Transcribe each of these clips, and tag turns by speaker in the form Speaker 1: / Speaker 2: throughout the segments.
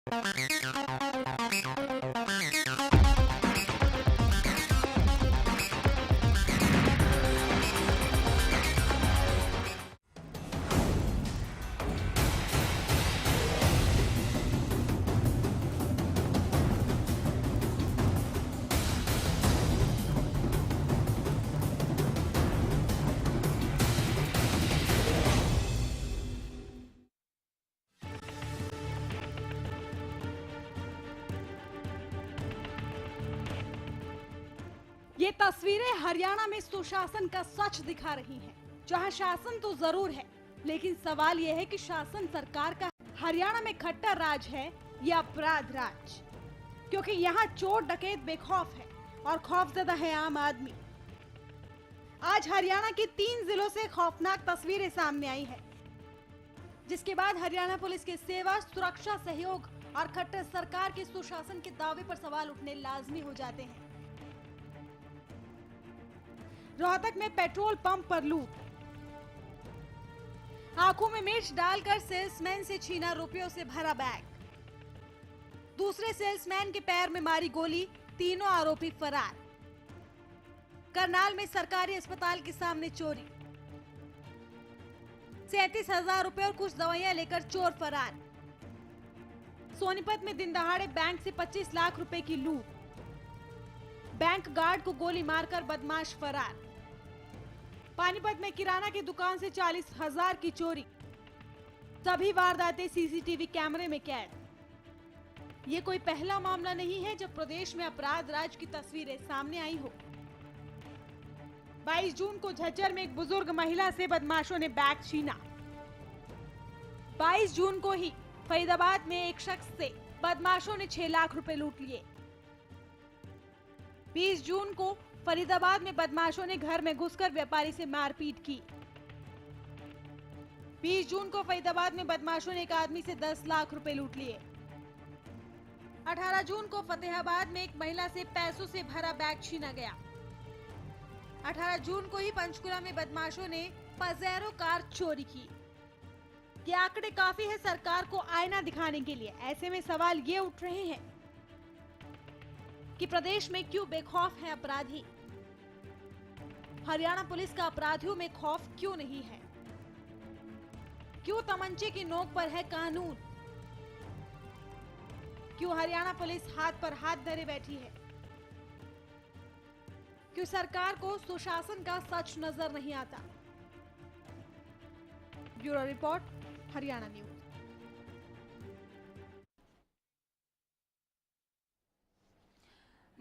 Speaker 1: ये तस्वीरें हरियाणा में सुशासन का सच दिखा रही हैं, जहां शासन तो जरूर है, लेकिन सवाल ये है कि शासन सरकार का हरियाणा में खट्टर राज है या अपराध राज, क्योंकि यहाँ चोर डकैत बेखौफ है और खौफजदा है आम आदमी। आज हरियाणा के 3 जिलों से खौफनाक तस्वीरें सामने आई है, जिसके बाद हरियाणा पुलिस के सेवा, सुरक्षा, सहयोग और खट्टर सरकार के सुशासन के दावे पर सवाल उठने लाजमी हो जाते हैं। रोहतक में पेट्रोल पंप पर लूट, आंखों में मिर्च डालकर सेल्समैन से छीना रुपयों से भरा बैग, दूसरे सेल्समैन के पैर में मारी गोली, तीनों आरोपी फरार। करनाल में सरकारी अस्पताल के सामने चोरी, 37,000 रुपए और कुछ दवाइयां लेकर चोर फरार। सोनीपत में दिन दहाड़े बैंक से 25 लाख रुपए की लूट, बैंक गार्ड को गोली मारकर बदमाश फरार। पानीपत में किराना की दुकान से 40,000 की चोरी, सभी वारदातें सीसीटीवी कैमरे में कैद। ये कोई पहला मामला नहीं है जब प्रदेश में अपराध राज की तस्वीरें सामने आई हो। 22 जून को झज्जर में एक बुजुर्ग महिला से बदमाशों ने बैग छीना। 22 जून को ही फरीदाबाद में एक शख्स से बदमाशों ने 6 लाख रुपए लूट लिए। 20 जून को फरीदाबाद में बदमाशों ने घर में घुसकर व्यापारी से मारपीट की। 20 जून को फरीदाबाद में बदमाशों ने एक आदमी से 10 लाख रुपए लूट लिए। 18 जून को फतेहाबाद में एक महिला से पैसों से भरा बैग छीना गया। 18 जून को ही पंचकुला में बदमाशों ने पजेरो कार चोरी की। ये आंकड़े काफी है सरकार को आईना दिखाने के लिए। ऐसे में सवाल ये उठ रहे हैं कि प्रदेश में क्यों बेखौफ है अपराधी? हरियाणा पुलिस का अपराधियों में खौफ क्यों नहीं है? क्यों तमंचे की नोक पर है कानून? क्यों हरियाणा पुलिस हाथ पर हाथ धरे बैठी है? क्यों सरकार को सुशासन का सच नजर नहीं आता? Bureau report, Haryana news.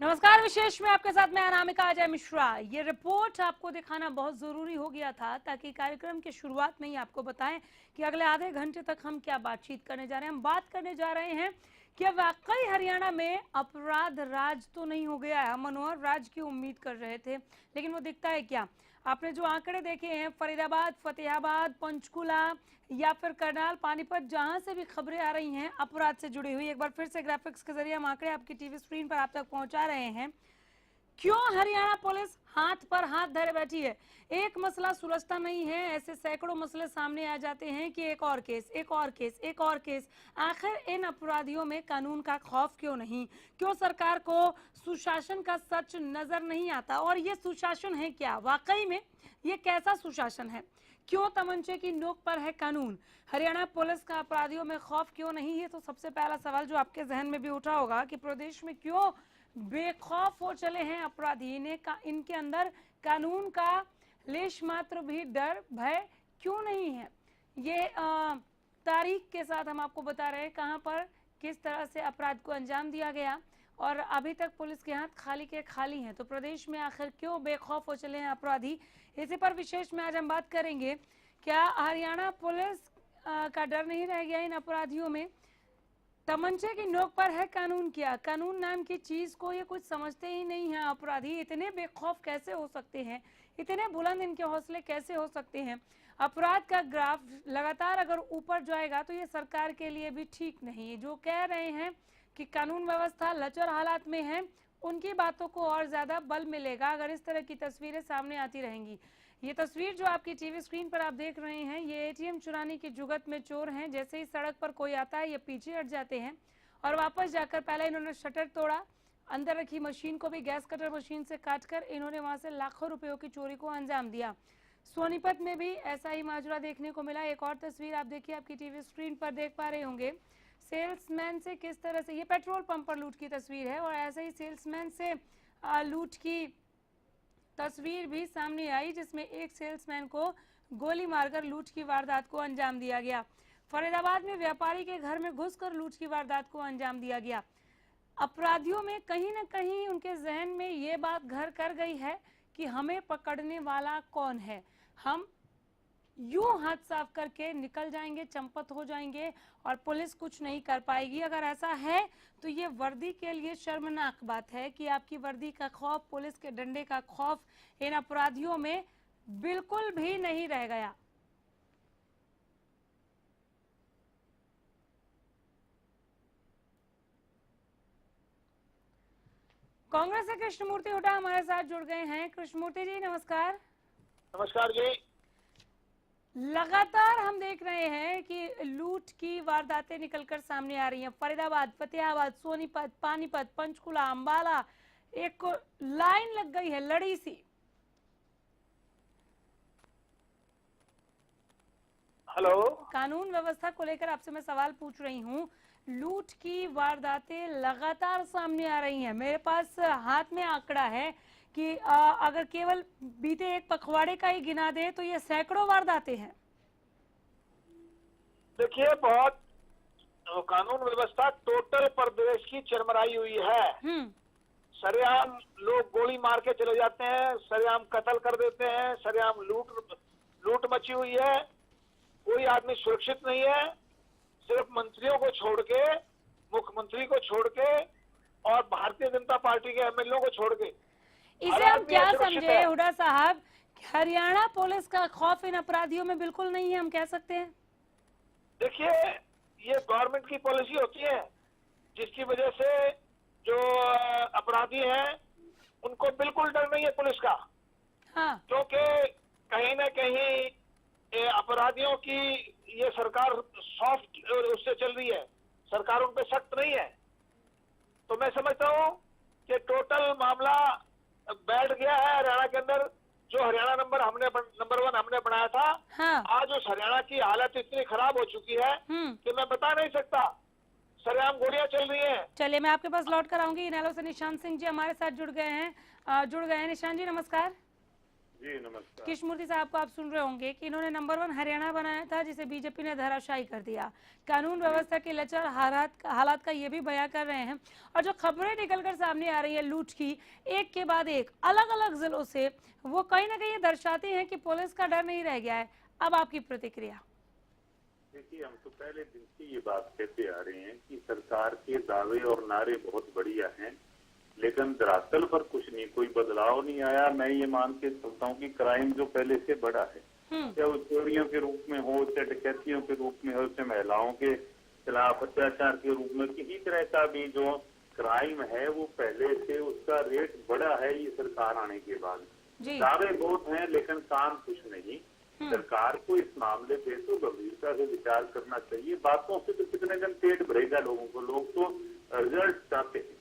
Speaker 2: नमस्कार, विशेष में आपके साथ मैं अनामिका अजय मिश्रा। ये रिपोर्ट आपको दिखाना बहुत जरूरी हो गया था ताकि कार्यक्रम की शुरुआत में ही आपको बताएं कि अगले आधे घंटे तक हम क्या बातचीत करने जा रहे हैं। हम बात करने जा रहे हैं कि वाकई हरियाणा में अपराध राज तो नहीं हो गया है। हम मनोहर राज की उम्मीद कर रहे थे, लेकिन वो दिखता है क्या? आपने जो आंकड़े देखे हैं, फरीदाबाद, फतेहाबाद, पंचकुला या फिर करनाल, पानीपत, जहां से भी खबरें आ रही हैं अपराध से जुड़ी हुई, एक बार फिर से ग्राफिक्स के जरिए हम आंकड़े आपकी टीवी स्क्रीन पर आप तक पहुंचा रहे हैं। क्यों हरियाणा पुलिस हाथ पर हाथ धरे बैठी है? एक मसला सुलझता नहीं है, ऐसे सैकड़ों मसले सामने आ जाते हैं कि एक और केस, एक और केस, एक और केस। आखिर इन अपराधियों में कानून का खौफ क्यों नहीं? क्यों सरकार को सुशासन का सच नजर नहीं आता? और ये सुशासन है क्या? वाकई में ये कैसा सुशासन है? क्यों तमंचे की नोक पर है कानून? हरियाणा पुलिस का अपराधियों में खौफ क्यों नहीं? ये तो सबसे पहला सवाल जो आपके जहन में भी उठा होगा कि प्रदेश में क्यों बेखौफ हो चले हैं अपराधी। इनके अंदर कानून का लेश मात्र भी डर, भय क्यों नहीं है? ये तारीख के साथ हम आपको बता रहे हैं कहां पर किस तरह से अपराध को अंजाम दिया गया और अभी तक पुलिस के हाथ खाली के खाली हैं। तो प्रदेश में आखिर क्यों बेखौफ हो चले हैं अपराधी, इसी पर विशेष में आज हम बात करेंगे। क्या हरियाणा पुलिस का डर नहीं रह गया इन अपराधियों में? तमंचे की नोक पर है कानून क्या? कानून नाम की चीज को ये कुछ समझते ही नहीं है अपराधी। इतने बेखौफ कैसे हो सकते हैं? इतने बुलंद इनके हौसले कैसे हो सकते हैं? अपराध का ग्राफ लगातार अगर ऊपर जाएगा तो ये सरकार के लिए भी ठीक नहीं है। जो कह रहे हैं कि कानून व्यवस्था लचर हालात में है, उनकी बातों को और ज्यादा बल मिलेगा अगर इस तरह की तस्वीरें सामने आती रहेंगी। ये तस्वीर जो आपकी टीवी स्क्रीन पर आप देख रहे हैं, ये एटीएम चुराने की जुगत में चोर हैं। जैसे ही सड़क पर कोई आता है ये पीछे हट जाते हैं और वापस जाकर पहले इन्होंने शटर तोड़ा, अंदर रखी मशीन को भी गैस कटर मशीन से काटकर इन्होंने वहां से लाखों रुपयों की चोरी को अंजाम दिया। सोनीपत में भी ऐसा ही माजरा देखने को मिला। एक और तस्वीर आप देखिए, आपकी टीवी स्क्रीन पर देख पा रहे होंगे। सेल्समैन से किस तरह से, ये पेट्रोल पंप पर लूट की तस्वीर है और ऐसे ही सेल्समैन से लूट की तस्वीर भी सामने आई, जिसमें एक सेल्समैन को गोली मारकर लूट की वारदात को अंजाम दिया गया। फरीदाबाद में व्यापारी के घर में घुसकर लूट की वारदात को अंजाम दिया गया। अपराधियों में कहीं ना कहीं उनके जहन में ये बात घर कर गई है कि हमें पकड़ने वाला कौन है, हम यूं हाथ साफ करके निकल जाएंगे, चंपत हो जाएंगे और पुलिस कुछ नहीं कर पाएगी। अगर ऐसा है तो ये वर्दी के लिए शर्मनाक बात है कि आपकी वर्दी का खौफ, पुलिस के डंडे का खौफ इन अपराधियों में बिल्कुल भी नहीं रह गया। कांग्रेस से कृष्णमूर्ति हुड्डा हमारे साथ जुड़ गए हैं। कृष्णमूर्ति जी नमस्कार।
Speaker 3: नमस्कार जी।
Speaker 2: लगातार हम देख रहे हैं कि लूट की वारदातें निकलकर सामने आ रही हैं। फरीदाबाद, फतेहाबाद, सोनीपत, पानीपत, पंचकुला, अंबाला, एक लाइन लग गई है, लड़ी सी।
Speaker 3: हेलो,
Speaker 2: कानून व्यवस्था को लेकर आपसे मैं सवाल पूछ रही हूँ। लूट की वारदातें लगातार सामने आ रही हैं। मेरे पास हाथ में आंकड़ा है कि अगर केवल बीते एक पखवाड़े का ही गिना दे तो ये सैकड़ों वारदातें हैं।
Speaker 3: देखिए, बहुत कानून व्यवस्था टोटल प्रदेश की चरमराई हुई है। सरेआम लोग गोली मार के चले जाते हैं, सरेआम कत्ल कर देते हैं, सरेआम लूट मची हुई है। कोई आदमी सुरक्षित नहीं है। सिर्फ मंत्रियों को छोड़ के, मुख्यमंत्री को छोड़ के और भारतीय जनता पार्टी के एमएलए को छोड़ के,
Speaker 2: इसे हम क्या समझे हुड्डा साहब, हरियाणा पुलिस का खौफ इन अपराधियों में बिल्कुल नहीं है, हम कह सकते हैं?
Speaker 3: देखिए, ये गवर्नमेंट की पॉलिसी होती है जिसकी वजह से जो अपराधी हैं उनको बिल्कुल डर नहीं है पुलिस का।
Speaker 2: हाँ।
Speaker 3: क्योंकि कहीं ना कहीं अपराधियों की ये सरकार सॉफ्ट उससे चल रही है, सरकार उन पे सख्त नहीं है। तो मैं समझता हूँ कि टोटल मामला बैठ गया है हरियाणा के अंदर। जो हरियाणा नंबर 1 हमने बनाया था,
Speaker 2: हाँ।
Speaker 3: आज उस हरियाणा की हालत इतनी खराब हो चुकी है कि मैं बता नहीं सकता। सरेआम गोलियां चल रही हैं।
Speaker 2: चलिए, मैं आपके पास लौट कर आऊंगी। इनेलो से निशांत सिंह जी हमारे साथ जुड़ गए हैं। निशांत जी नमस्कार।
Speaker 4: जी नमस्कार।
Speaker 2: कृष्णमूर्ति साहब को आप सुन रहे होंगे कि इन्होंने नंबर 1 हरियाणा बनाया था, जिसे बीजेपी ने धराशायी कर दिया। कानून व्यवस्था के लचर हालात का ये भी बयां कर रहे हैं। और जो खबरें निकलकर सामने आ रही है लूट की, एक के बाद एक अलग अलग जिलों से, वो कहीं ना कहीं दर्शाती हैं कि पुलिस का डर नहीं रह गया है। अब आपकी प्रतिक्रिया?
Speaker 4: देखिए, हम तो पहले दिन से ये बात कहते आ रहे हैं कि सरकार के दावे और नारे बहुत बढ़िया हैं, लेकिन धरातल पर कुछ नहीं, कोई बदलाव नहीं आया। मैं ये मान के चलता हूँ कि क्राइम जो पहले से बढ़ा है, चाहे वो चोरियों के रूप में हो, चाहे डकैतियों के रूप में हो, चाहे महिलाओं के खिलाफ अत्याचार के रूप में, किसी तरह का भी जो क्राइम है वो पहले से उसका रेट बढ़ा है ये सरकार आने के बाद। दावे बहुत हैं लेकिन काम कुछ नहीं। सरकार को इस मामले पे तो गंभीरता से विचार करना चाहिए। बातों से तो कितने दिन पेट भरेगा लोगों को, लोग तो रिजल्ट चाहते हैं।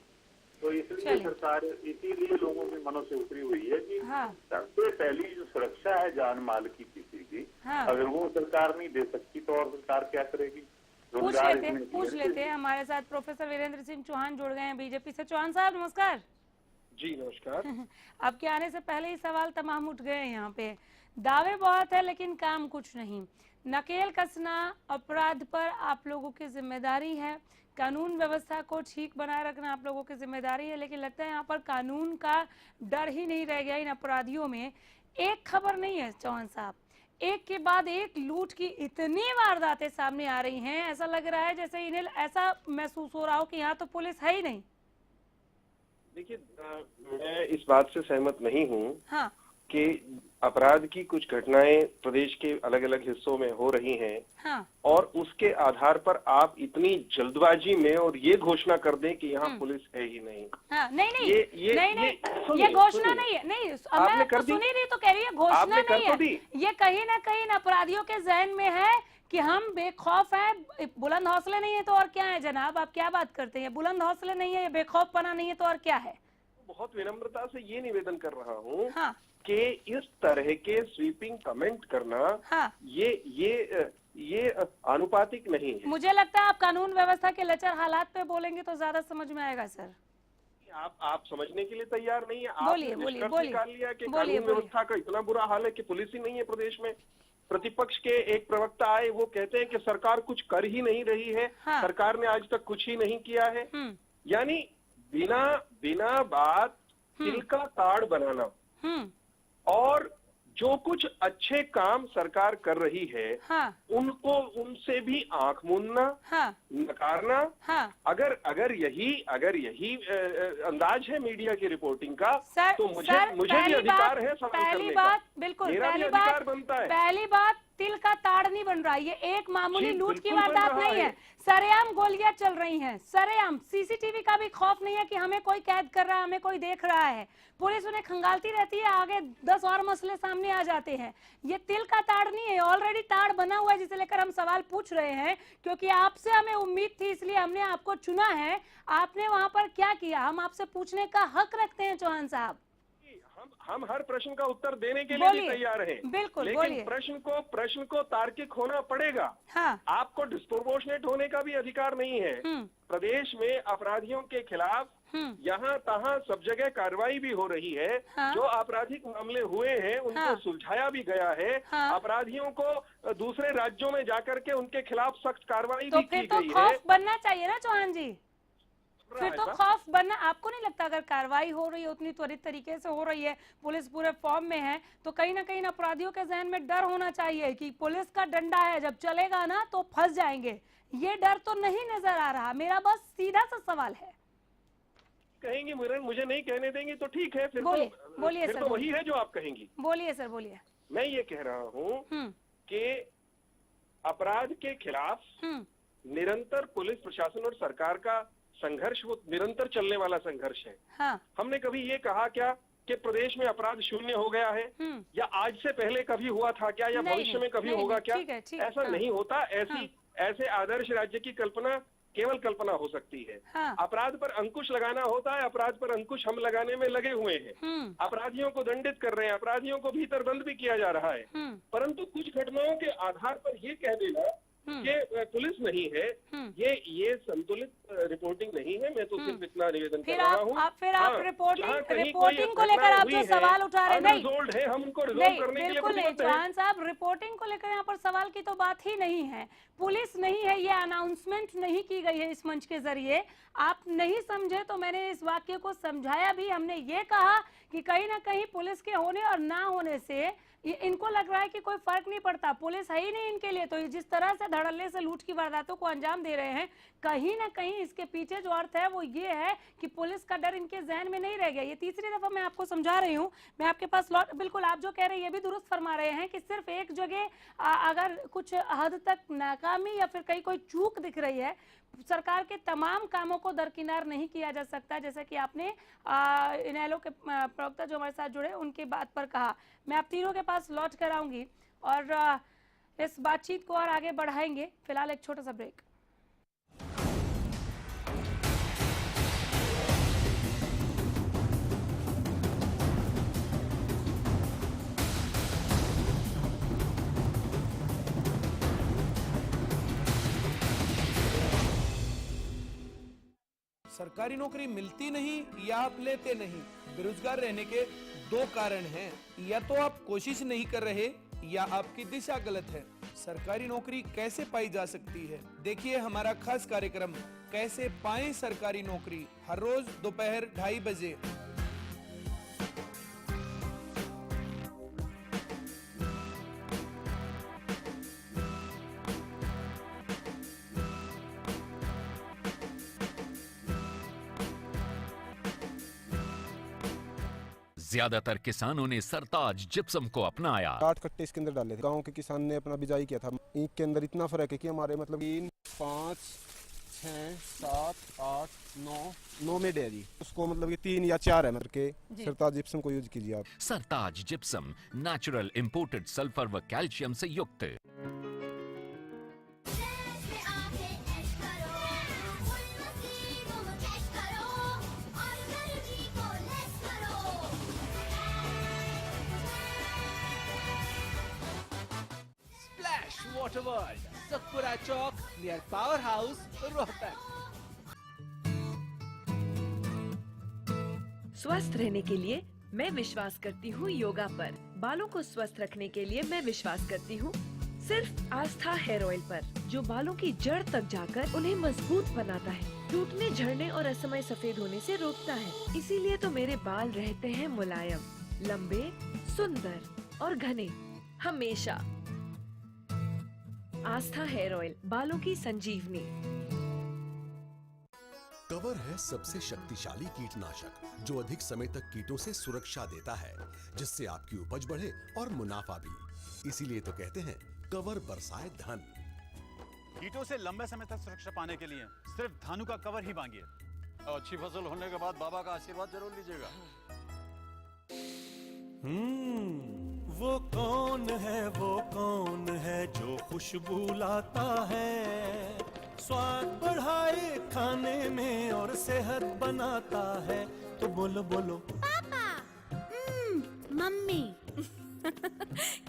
Speaker 4: तो इसलिए सरकार इसीलिए लोगों के मनों से उतरी हुई है कि सबसे पहली जो सुरक्षा है जान माल की किसी की, अगर वो सरकार नहीं दे सकती तो और सरकार क्या करेगी?
Speaker 2: पूछ लेते हैं। हमारे साथ प्रोफेसर वीरेंद्र सिंह चौहान जुड़ गए हैं बीजेपी से। चौहान साहब नमस्कार।
Speaker 3: जी नमस्कार।
Speaker 2: आपके आने से पहले ही सवाल तमाम उठ गए हैं यहाँ पे। दावे बहुत है लेकिन काम कुछ नहीं। नकेल कसना अपराध पर आप लोगों की जिम्मेदारी है, कानून व्यवस्था को ठीक बनाए रखना आप लोगों की जिम्मेदारी है, लेकिन लगता है यहाँ पर कानून का डर ही नहीं रह गया इन अपराधियों में। एक खबर नहीं है चौहान साहब, एक के बाद एक लूट की इतनी वारदातें सामने आ रही हैं, ऐसा लग रहा है जैसे इन्हें ऐसा महसूस हो रहा हो कि यहाँ तो पुलिस है ही नहीं।
Speaker 5: देखिए, मैं इस बात से सहमत नहीं हूँ
Speaker 2: हाँ।
Speaker 5: कि अपराध की कुछ घटनाएं प्रदेश के अलग अलग हिस्सों में हो रही हैं।
Speaker 2: हाँ।
Speaker 5: और उसके आधार पर आप इतनी जल्दबाजी में और ये घोषणा कर दें कि यहाँ पुलिस है ही नहीं।
Speaker 2: हाँ, नहीं
Speaker 5: ये
Speaker 2: घोषणा नहीं है। नहीं, मैं आपको सुनी नहीं तो कह रही है घोषणा नहीं है। ये कहीं ना कहीं अपराधियों के जहन में है कि हम बेखौफ हैं, बुलंद हौसले नहीं है तो और क्या है जनाब? आप क्या बात करते हैं? बुलंद हौसले नहीं है, बेखौफपना नहीं है तो और क्या है?
Speaker 5: बहुत विनम्रता से ये निवेदन कर रहा हूँ
Speaker 2: हाँ।
Speaker 5: कि इस तरह के स्वीपिंग कमेंट करना,
Speaker 2: हाँ।
Speaker 5: ये आनुपातिक नहीं है।
Speaker 2: मुझे लगता है आप कानून व्यवस्था के लचर हालात पे बोलेंगे तो ज्यादा समझ में आएगा सर।
Speaker 5: आप समझने के लिए तैयार नहीं है।
Speaker 2: बोलिए,
Speaker 5: आपने
Speaker 2: बोलिए,
Speaker 5: निष्कर्ष
Speaker 2: बोलिए।
Speaker 5: निकाल लिया कि
Speaker 2: बोलिए,
Speaker 5: कानून व्यवस्था का इतना बुरा हाल है कि पुलिस ही नहीं है प्रदेश में। प्रतिपक्ष के एक प्रवक्ता आए, वो कहते हैं कि सरकार कुछ कर ही नहीं रही है।
Speaker 2: हाँ।
Speaker 5: सरकार ने आज तक कुछ ही नहीं किया है।
Speaker 2: हम्म।
Speaker 5: यानी बिना बात तिल का ताड़ बनाना और जो कुछ अच्छे काम सरकार कर रही है,
Speaker 2: हाँ।
Speaker 5: उनसे भी आंख मूंदना,
Speaker 2: हाँ।
Speaker 5: नकारना।
Speaker 2: हाँ।
Speaker 5: अगर यही अंदाज है मीडिया की रिपोर्टिंग का,
Speaker 2: सर,
Speaker 5: तो मुझे भी अधिकार है सवाल
Speaker 2: पहली
Speaker 5: करने
Speaker 2: बात,
Speaker 5: का।
Speaker 2: बिल्कुल
Speaker 5: मेरा भी
Speaker 2: पहली
Speaker 5: अधिकार
Speaker 2: बात
Speaker 5: बनता है।
Speaker 2: पहली बात, तिल का ताड़ नहीं बन रहा। ये एक मामूली
Speaker 5: जी,
Speaker 2: लूट की
Speaker 5: बिल्कुल बन
Speaker 2: वारदात
Speaker 5: रहा
Speaker 2: नहीं है। सरेआम गोलियां चल रही हैं, सरेआम। सीसीटीवी का भी खौफ नहीं है कि हमें कोई कैद कर रहा है, हमें कोई देख रहा है। पुलिस उन्हें खंगालती रहती है, आगे 10 और मसले सामने आ जाते हैं। ये तिल का ताड़ नहीं है, ऑलरेडी ताड़ बना हुआ है, जिसे लेकर हम सवाल पूछ रहे हैं। क्योंकि आपसे हमें उम्मीद थी, इसलिए हमने आपको चुना है। आपने वहां पर क्या किया, हम आपसे पूछने का हक रखते हैं चौहान साहब।
Speaker 5: हम हर प्रश्न का उत्तर देने के लिए भी तैयार हैं।
Speaker 2: बिल्कुल,
Speaker 5: लेकिन
Speaker 2: बोलिए।
Speaker 5: प्रश्न को तार्किक होना पड़ेगा।
Speaker 2: हाँ।
Speaker 5: आपको डिस्प्रोपोर्शनेट होने का भी अधिकार नहीं है। प्रदेश में अपराधियों के खिलाफ यहाँ तहाँ सब जगह कार्रवाई भी हो रही है।
Speaker 2: हाँ।
Speaker 5: जो आपराधिक मामले हुए हैं उनको
Speaker 2: हाँ।
Speaker 5: सुलझाया भी गया है।
Speaker 2: हाँ।
Speaker 5: अपराधियों को दूसरे राज्यों में जाकर के उनके खिलाफ सख्त कार्रवाई
Speaker 2: तो
Speaker 5: भी की
Speaker 2: फिर तो
Speaker 5: गई है।
Speaker 2: खौफ बनना चाहिए ना चौहान जी? फिर तो खौफ बनना, आपको नहीं लगता अगर कार्रवाई हो रही है उतनी त्वरित तरीके से हो रही है, पुलिस पूरे फॉर्म में है, तो कहीं ना कहीं अपराधियों के जहन में डर होना चाहिए कि पुलिस का डंडा है, जब चलेगा ना तो फंस जाएंगे। ये डर तो नहीं नजर आ रहा। मेरा बस सीधा सा सवाल है।
Speaker 5: कहेंगे मुझे नहीं कहने देंगे तो ठीक है, फिर
Speaker 2: बोलिए,
Speaker 5: फिर तो वही है जो आप कहेंगी।
Speaker 2: बोलिए सर, बोलिए।
Speaker 5: मैं ये कह रहा हूँ कि अपराध के खिलाफ निरंतर पुलिस प्रशासन और सरकार का संघर्ष, वो निरंतर चलने वाला संघर्ष है।
Speaker 2: हाँ। हमने
Speaker 5: कभी ये कहा क्या कि प्रदेश में अपराध शून्य हो गया है, या आज से पहले कभी हुआ था क्या, या भविष्य में कभी होगा क्या? ऐसा नहीं होता। ऐसे आदर्श राज्य की कल्पना केवल कल्पना हो सकती है। अपराध पर अंकुश लगाना होता है। अपराध पर अंकुश हम लगाने में लगे हुए हैं। अपराधियों को दंडित कर रहे हैं, अपराधियों को भीतर बंद भी किया जा रहा है। परंतु कुछ घटनाओं के आधार पर ये कह देना कि पुलिस नहीं है, ये संतुलित रिपोर्टिंग नहीं है। मैं तो सिर्फ इतना निवेदन कर रहा हूँ।
Speaker 2: फिर आप रिपोर्टिंग को लेकर आप जो सवाल उठा रहे हैं,
Speaker 5: हम उनको रिजोल्व करने के लिए
Speaker 2: बिल्कुल नहीं चौहान साहब, रिपोर्टिंग को लेकर यहाँ पर सवाल की तो बात ही नहीं है। पुलिस नहीं है, ये अनाउंसमेंट नहीं की गई है इस मंच के जरिए। आप नहीं समझे तो मैंने इस वाक्य को समझाया भी। हमने ये कहा कि कहीं ना कहीं पुलिस के होने और ना होने से इनको लग रहा है कि कोई फर्क नहीं पड़ता, पुलिस है ही नहीं इनके लिए। तो जिस तरह से धड़ल्ले से लूट की वारदातों को अंजाम दे रहे हैं, कहीं ना कहीं इसके पीछे जो अर्थ है वो ये है कि पुलिस का डर इनके जहन में नहीं रह गया। ये तीसरी दफा मैं आपको समझा रही हूँ। मैं आपके पास बिल्कुल आप जो कह रहे हैं ये भी दुरुस्त फरमा रहे हैं कि सिर्फ एक जगह अगर कुछ हद तक नाकामी या फिर कहीं कोई चूक दिख रही है, सरकार के तमाम कामों को दरकिनार नहीं किया जा सकता। जैसे कि आपने इनेलो के प्रवक्ता जो हमारे साथ जुड़े उनकी बात पर कहा। मैं आप तीनों के पास लौट कर आऊंगी और इस बातचीत को और आगे बढ़ाएंगे। फिलहाल एक छोटा सा ब्रेक।
Speaker 6: सरकारी नौकरी मिलती नहीं या आप लेते नहीं। बेरोजगार रहने के दो कारण हैं, या तो आप कोशिश नहीं कर रहे या आपकी दिशा गलत है। सरकारी नौकरी कैसे पाई जा सकती है, देखिए हमारा खास कार्यक्रम कैसे पाएं सरकारी नौकरी, हर रोज दोपहर 2:30 बजे।
Speaker 7: ज्यादातर किसानों ने सरताज जिप्सम को अपनाया।
Speaker 8: 8 कट्टे इसके अंदर डाले थे। गांव के किसान ने अपना बिजाई किया था। ईंट के अंदर इतना फर्क है कि हमारे मतलब 3, 5, 6, 7, 8, 9 में डेयरी उसको मतलब कि 3 या 4 है मतलब के सरताज जिप्सम को यूज कीजिए आप।
Speaker 7: सरताज जिप्सम नेचुरल इंपोर्टेड सल्फर व कैल्शियम से युक्त।
Speaker 6: मोटर वर्ल्ड, सतपुरा चौक नियर पावर हाउस, रोहतक।
Speaker 9: स्वस्थ रहने के लिए मैं विश्वास करती हूँ योगा पर। बालों को स्वस्थ रखने के लिए मैं विश्वास करती हूँ सिर्फ आस्था हेयर ऑयल पर, जो बालों की जड़ तक जाकर उन्हें मजबूत बनाता है, टूटने, झड़ने और असमय सफेद होने से रोकता है। इसीलिए तो मेरे बाल रहते हैं मुलायम, लंबे, सुंदर और घने हमेशा। आस्था हेयर ऑयल, बालों की संजीवनी।
Speaker 10: कवर है सबसे शक्तिशाली कीटनाशक जो अधिक समय तक कीटों से सुरक्षा देता है, जिससे आपकी उपज बढ़े और मुनाफा भी। इसीलिए तो कहते हैं कवर बरसाए धन।
Speaker 11: कीटों से लंबे समय तक सुरक्षा पाने के लिए सिर्फ धानु का कवर ही मांगिए और अच्छी फसल होने के बाद बाबा का आशीर्वाद जरूर लीजिएगा।
Speaker 12: वो कौन है जो खुशबू लाता है, स्वाद बढ़ाए खाने में और सेहत बनाता है। तो बोलो बोलो
Speaker 13: पापा। मम्मी।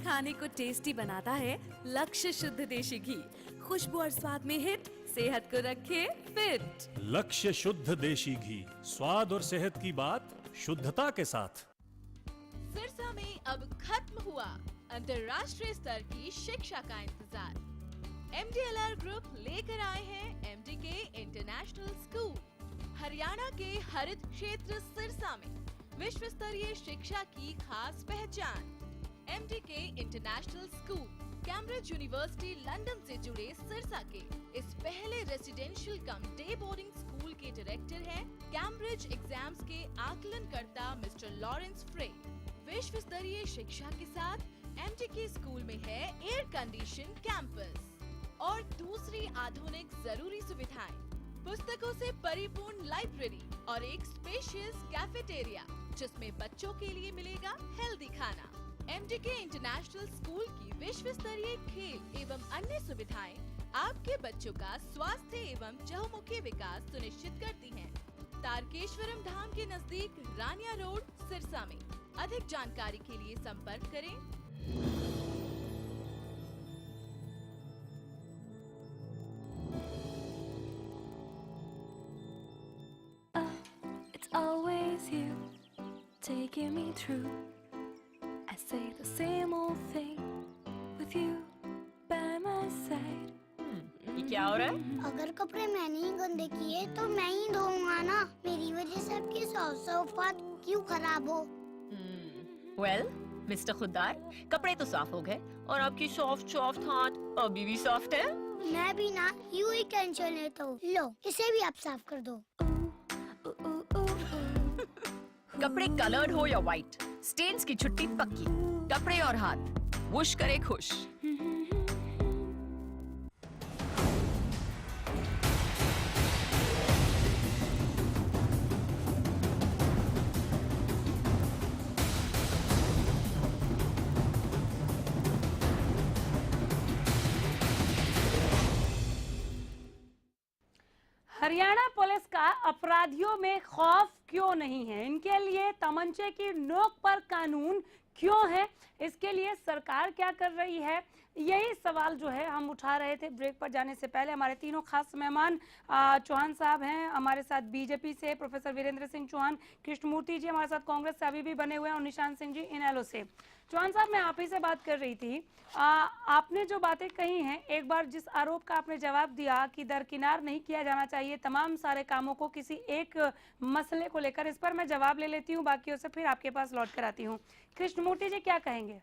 Speaker 13: खाने को टेस्टी बनाता है लक्ष्य शुद्ध देशी घी, खुशबू और स्वाद में हिट, सेहत को रखे फिट।
Speaker 12: लक्ष्य शुद्ध देशी घी, स्वाद और सेहत की बात शुद्धता के साथ।
Speaker 14: सिरसा में अब खत्म हुआ अंतर्राष्ट्रीय स्तर की शिक्षा का इंतजार। MDLR ग्रुप लेकर आए हैं MDK इंटरनेशनल स्कूल। हरियाणा के हरित क्षेत्र सिरसा में विश्व स्तरीय शिक्षा की खास पहचान। MDK international school Cambridge university London से जुड़े सिरसा के इस पहले रेसिडेंशियल कम डे बोर्डिंग स्कूल के डायरेक्टर हैं कैम्ब्रिज एग्जाम्स के आकलनकर्ता मिस्टर लॉरेंस फ्रे। विश्व स्तरीय शिक्षा के साथ MDK स्कूल में है एयर कंडीशन कैंपस और दूसरी आधुनिक जरूरी सुविधाएं, पुस्तकों से परिपूर्ण लाइब्रेरी और एक स्पेशियस कैफेटेरिया जिसमें बच्चों के लिए मिलेगा हेल्दी खाना। MDK इंटरनेशनल स्कूल की विश्व स्तरीय खेल एवं अन्य सुविधाएं आपके बच्चों का स्वास्थ्य एवं चहुमुखी विकास सुनिश्चित करती हैं। तारकेश्वरम धाम के नजदीक रानिया रोड सिरसा में। अधिक जानकारी के लिए संपर्क करें।
Speaker 15: It's always you taking me through. I say the same old thing with you by my side.
Speaker 16: ये क्या हो रहा है?
Speaker 17: अगर कपड़े मैंने ही गंदे किए तो मैं ही धोऊंगा ना। मेरी वजह से आपकी सौफात क्यों खराब हो?
Speaker 16: Well, मिस्टर खुद्दार, कपड़े तो साफ हो गए और आपकी सॉफ्ट हाथ अभी भी सॉफ्ट है।
Speaker 17: मैं भी ना यूं ही टेंशन लेता हूँ। लो, इसे भी आप साफ कर दो।
Speaker 16: कपड़े कलर्ड हो या व्हाइट, स्टेन्स की छुट्टी पक्की। कपड़े और हाथ वुश करे खुश।
Speaker 2: हरियाणा पुलिस का अपराधियों में खौफ क्यों नहीं है? इनके लिए तमंचे की नोक पर कानून क्यों है? इसके लिए सरकार क्या कर रही है? यही सवाल जो है हम उठा रहे थे ब्रेक पर जाने से पहले। हमारे तीनों खास मेहमान चौहान साहब हैं हमारे साथ, बीजेपी से प्रोफेसर वीरेंद्र सिंह चौहान, कृष्णमूर्ति जी हमारे साथ कांग्रेस से अभी भी बने हुए हैं, और निशान सिंह जी इनेलो से। चौहान साहब, मैं आप ही से बात कर रही थी। आपने जो बातें कही हैं, एक बार जिस आरोप का आपने जवाब दिया कि दरकिनार नहीं किया जाना चाहिए तमाम सारे कामों को किसी एक मसले को लेकर, इस पर मैं जवाब ले लेती हूँ, बाकियों से फिर आपके पास लौट कर आती हूँ। कृष्णमूर्ति जी क्या कहेंगे?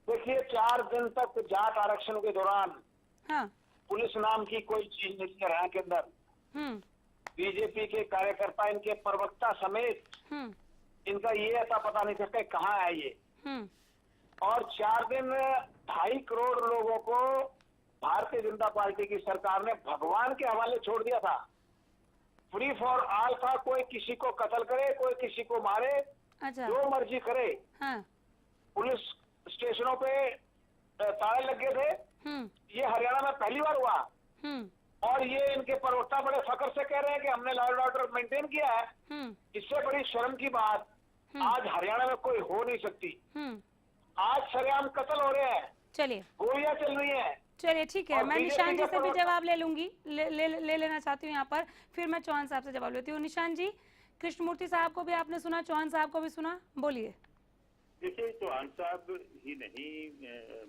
Speaker 3: देखिए, 4 दिन तक जाट आरक्षण के दौरान
Speaker 2: हाँ।
Speaker 3: पुलिस नाम की कोई चीज नहीं है हरियाणा के अंदर। बीजेपी के कार्यकर्ता, इनके प्रवक्ता समेत इनका ये ऐसा पता नहीं सकता कहाँ है ये। और 4 दिन 2.5 करोड़ लोगों को भारतीय जनता पार्टी की सरकार ने भगवान के हवाले छोड़ दिया था। फ्री फॉर ऑल था, कोई किसी को कत्ल करे, कोई किसी को मारे, जो मर्जी करे। पुलिस स्टेशनों पे ताले लग गए थे। ये हरियाणा में पहली बार हुआ। और ये इनके प्रवक्ता बड़े फख्र से कह रहे हैं कि हमने लॉ एंड ऑर्डर मेंटेन किया है। इससे बड़ी शर्म की बात आज हरियाणा में कोई हो नहीं सकती। आज सरेआम कत्ल हो रहे हैं,
Speaker 2: चलिए
Speaker 3: गोलियां चल रही हैं।
Speaker 2: चलिए ठीक है, मैं निशान जी से भी जवाब ले लूंगी, ले लेना चाहती हूँ यहाँ पर, फिर मैं चौहान साहब से जवाब लेती हूँ। निशान जी, कृष्णमूर्ति साहब को भी आपने सुना, चौहान साहब को भी सुना, बोलिए।
Speaker 4: देखिए, चौहान साहब ही नहीं,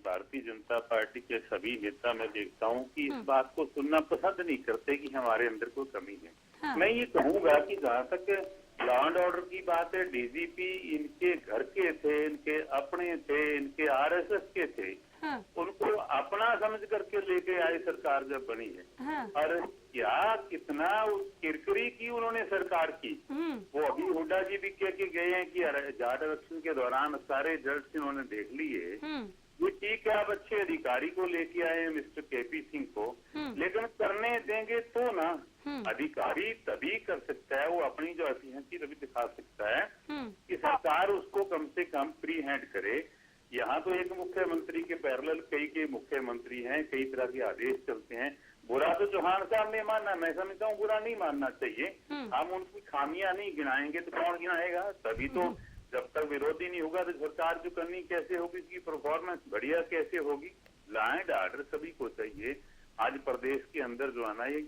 Speaker 4: भारतीय जनता पार्टी के सभी नेता मैं देखता हूँ कि इस बात को सुनना पसंद नहीं करते कि हमारे अंदर कोई कमी है।
Speaker 2: हाँ।
Speaker 4: मैं ये कहूंगा कि जहाँ तक लॉ एंड ऑर्डर की बात है, डीजीपी इनके घर के थे, इनके अपने थे, इनके आरएसएस के थे।
Speaker 2: हाँ।
Speaker 4: उनको अपना समझ करके लेके आई सरकार जब बनी है।
Speaker 2: हाँ।
Speaker 4: और क्या कितना किरकिरी की उन्होंने सरकार की। वो अभी हुड्डा जी भी कह के गए हैं कि जाट आरक्षण के दौरान सारे जज इन्होंने देख लिए। ये ठीक है, आप अच्छे अधिकारी को लेके आए मिस्टर केपी सिंह को, लेकिन करने देंगे तो ना। अधिकारी तभी कर सकता है, वो अपनी जो एफिशिएंसी तभी दिखा सकता है कि सरकार उसको कम से कम फ्री हैंड करे। यहाँ तो एक मुख्यमंत्री के पैरेलल कई मुख्यमंत्री हैं, कई तरह के आदेश चलते हैं। बुरा तो चौहान साहब ने मानना, मैं समझता हूँ बुरा नहीं मानना चाहिए। हम उनकी खामियां नहीं गिनाएंगे तो कौन गिनाएगा? तभी तो जब तक विरोधी नहीं होगा तो सरकार जो करनी कैसे होगी, उसकी परफॉर्मेंस बढ़िया कैसे होगी। लॉ एंड ऑर्डर सभी को चाहिए। आज प्रदेश के अंदर जो है ना, ये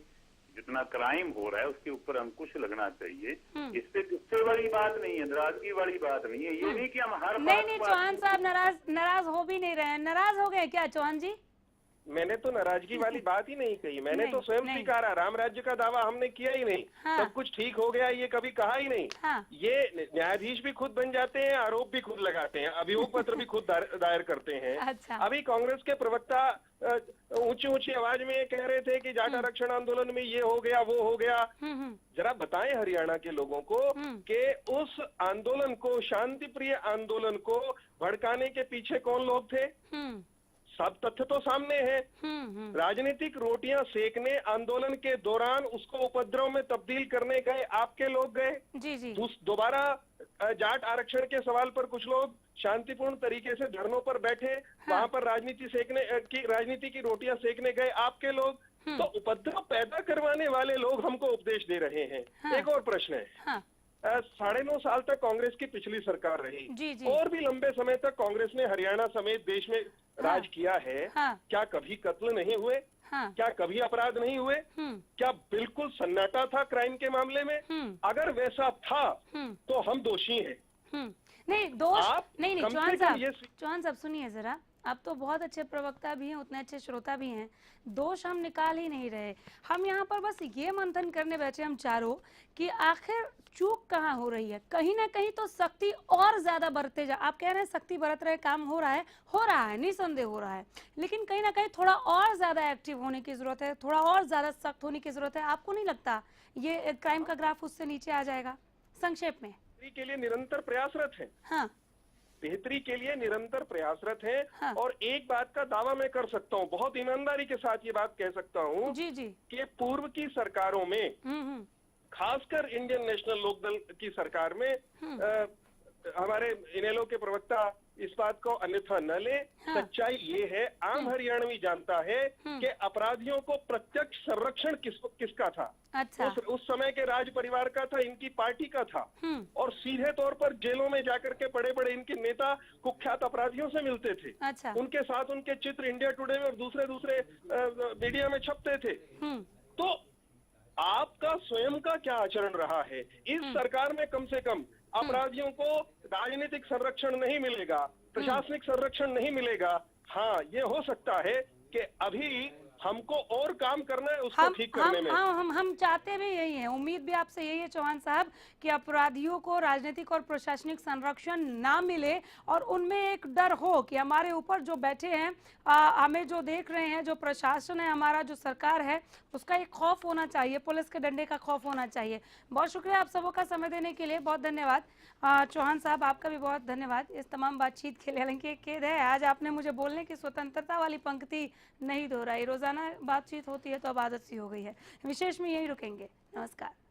Speaker 4: जितना क्राइम हो रहा है उसके ऊपर अंकुश लगना चाहिए। इस पे गुस्से वाली बात नहीं है, नाराजगी वाली बात नहीं है। ये नहीं कि हम हर
Speaker 2: नहीं, चौहान साहब नाराज हो भी नहीं रहे हैं। नाराज हो गए क्या चौहान जी?
Speaker 5: मैंने तो नाराजगी वाली बात ही नहीं कही। मैंने तो स्वयं स्वीकारा, राम राज्य का दावा हमने किया ही नहीं।
Speaker 2: हाँ।
Speaker 5: सब कुछ ठीक हो गया ये कभी कहा ही नहीं।
Speaker 2: हाँ।
Speaker 5: ये न्यायाधीश भी खुद बन जाते हैं, आरोप भी खुद लगाते हैं, अभियोग पत्र भी खुद दायर करते हैं।
Speaker 2: अच्छा।
Speaker 5: अभी कांग्रेस के प्रवक्ता ऊंची आवाज में कह रहे थे कि जाट आरक्षण आंदोलन में ये हो गया वो हो गया। जरा बताएं हरियाणा के लोगों को कि उस आंदोलन को, शांति प्रिय आंदोलन को भड़काने के पीछे कौन लोग थे? सब तथ्य तो सामने है। राजनीतिक रोटियां सेकने आंदोलन के दौरान उसको उपद्रव में तब्दील करने गए आपके लोग गए।
Speaker 2: जी।
Speaker 5: दोबारा जाट आरक्षण के सवाल पर कुछ लोग शांतिपूर्ण तरीके से धरनों पर बैठे। हाँ। वहां पर राजनीति की रोटियां सेकने गए आपके लोग। तो उपद्रव पैदा करवाने वाले लोग हमको उपदेश दे रहे हैं। हाँ। एक और प्रश्न है। हाँ। 9.5 साल तक कांग्रेस की पिछली सरकार रही। जी। और भी लंबे समय तक कांग्रेस ने हरियाणा समेत देश में राज किया है। हाँ। क्या कभी कत्ल नहीं हुए? हाँ। क्या कभी अपराध नहीं हुए? क्या बिल्कुल सन्नाटा था क्राइम के मामले में? अगर वैसा था तो हम दोषी हैं।
Speaker 2: नहीं दोष नहीं चौहान साहब सुनिए जरा, आप तो बहुत अच्छे प्रवक्ता भी हैं, उतने अच्छे श्रोता भी हैं। दोष हम निकाल ही नहीं रहे। हम यहाँ पर बस ये मंथन करने बैठे हम चारों कि आखिर चूक कहाँ हो रही है। कहीं ना कहीं तो सख्ती और ज्यादा बरते जा, आप कह रहे हैं सख्ती बरत रहे, काम हो रहा है निसंदेह हो रहा है, लेकिन कहीं ना कहीं थोड़ा और ज्यादा एक्टिव होने की जरूरत है, थोड़ा और ज्यादा सख्त होने की जरूरत है। आपको नहीं लगता ये क्राइम का ग्राफ उससे नीचे आ जाएगा? संक्षेप में
Speaker 5: के लिए निरंतर प्रयासरत है। हाँ। बेहतरी के लिए निरंतर प्रयासरत है। हाँ। और एक बात का दावा मैं कर सकता हूँ, बहुत ईमानदारी के साथ ये बात कह सकता हूँ कि पूर्व की सरकारों में, खासकर इंडियन नेशनल लोकदल की सरकार में, हमारे इनेलो के प्रवक्ता इस बात को अन्यथा न ले। हाँ। सच्चाई ये है, आम हरियाणवी जानता है कि अपराधियों को प्रत्यक्ष संरक्षण किसका था? अच्छा। उस समय के राज परिवार का था, इनकी पार्टी का था। और सीधे तौर पर जेलों में जाकर के बड़े बड़े इनके नेता कुख्यात अपराधियों से मिलते थे। अच्छा। उनके साथ उनके चित्र इंडिया टुडे में और दूसरे मीडिया में छपते थे। तो आपका स्वयं का क्या आचरण रहा है? इस सरकार में कम से कम अपराधियों को राजनीतिक संरक्षण नहीं मिलेगा, प्रशासनिक संरक्षण नहीं मिलेगा। हाँ, ये हो सकता है कि अभी हमको और काम करना है उसको ठीक करने में।
Speaker 2: हम चाहते भी यही है, उम्मीद भी आपसे यही है चौहान साहब कि अपराधियों को राजनीतिक और प्रशासनिक संरक्षण ना मिले और उनमें एक डर हो कि हमारे ऊपर जो बैठे हैं, हमें जो देख रहे हैं, जो प्रशासन है हमारा, जो सरकार है, उसका एक खौफ होना चाहिए, पुलिस के डंडे का खौफ होना चाहिए। बहुत शुक्रिया आप सबों का समय देने के लिए, बहुत धन्यवाद। चौहान साहब आपका भी बहुत धन्यवाद इस तमाम बातचीत के लिए। हालांकि खेद है आज आपने मुझे बोलने की स्वतंत्रता वाली पंक्ति नहीं दोहराई। रोजाना बातचीत होती है तो अब आदत सी हो गई है। विशेष में यही रुकेंगे। नमस्कार।